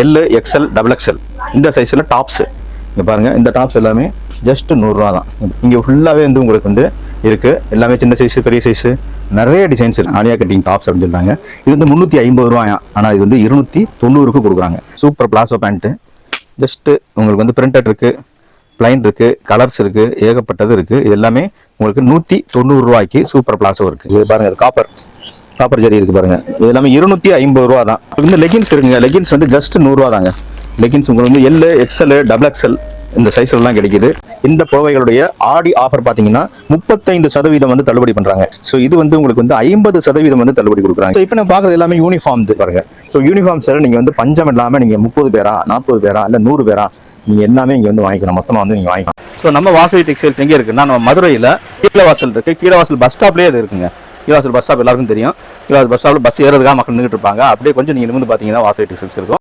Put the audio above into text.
L XL double XL இந்த சைஸில் tops இங்கே பாருங்கள். இந்த டாப்ஸ் எல்லாமே ஜஸ்ட் 100 ரூபா தான். இங்கே ஃபுல்லாகவே வந்து உங்களுக்கு வந்து இருக்குது. எல்லாமே சின்ன சைஸு பெரிய சைஸு நிறைய டிசைன்ஸ் இருக்குது. ஆலியா கட்டிங் டாப்ஸ் அப்படின்னு சொல்கிறாங்க. இது வந்து 350 ரூபாயா, ஆனால் இது வந்து 290க்கு கொடுக்குறாங்க. Super palazzo pant. ஜஸ்ட்டு உங்களுக்கு வந்து பிரிண்டட் இருக்குது, பிளைன் இருக்குது, கலர்ஸ் இருக்குது, ஏகப்பட்டது இருக்குது. இது எல்லாமே உங்களுக்கு 190 ரூபாய்க்கு சூப்பர் பிளாசோ இருக்குது. இது பாருங்கள், அது காப்பர் ஜரி இருக்குது பாருங்கள். இது எல்லாமே 250 ரூபா தான். இந்த லெகின்ஸ் இருக்குங்க. லெகின்ஸ் வந்து ஜஸ்ட் 100 ரூபா தாங்க. லெகின்ஸ் உங்களுக்கு வந்து எல் எக்ஸ்எல் டபுள் எக்ஸ்எல் இந்த சைஸ்லாம் கிடைக்குது. இந்த புடவைகளுடைய ஆடி ஆஃபர் பார்த்தீங்கன்னா 35% வந்து தள்ளுபடி பண்ணுறாங்க. ஸோ இது வந்து உங்களுக்கு வந்து 50% வந்து தள்ளுபடி கொடுக்குறாங்க. ஸோ இப்போ நான் பார்க்குறது எல்லாமே யூனிஃபார்ம் பாருங்க. ஸோ யூனிஃபார்ம்ஸில் நீங்கள் வந்து பஞ்சம் இல்லாமல் நீங்கள் 30 பேரா 40 பேரா இல்லை 100 பேரா நீங்கள் எல்லாமே இங்கே வந்து வாங்கிக்கணும். மொத்தமாக வந்து நீங்கள் வாங்கிக்கலாம். ஸோ நம்ம வாசவி டெக்ஸ்டைல்ஸ் எங்கே இருக்குன்னா, நம்ம மதுரையில் கீழவாசல் இருக்குது. கீழவாசல் பஸ் ஸ்டாப்லேயே அது இருக்குங்க. கீழவாசல் பஸ் ஸ்டாப் எல்லாருக்கும் தெரியும். கீழவாசல் பஸ் ஸ்டாப்பில் பஸ் ஏறதுக்காக மக்கள் நின்றுட்டு இருப்பாங்க. அப்படியே கொஞ்சம் நீங்கள் வந்து பார்த்தீங்கன்னா வாசவி டெக்ஸ்டைல்ஸ் இருக்கும்.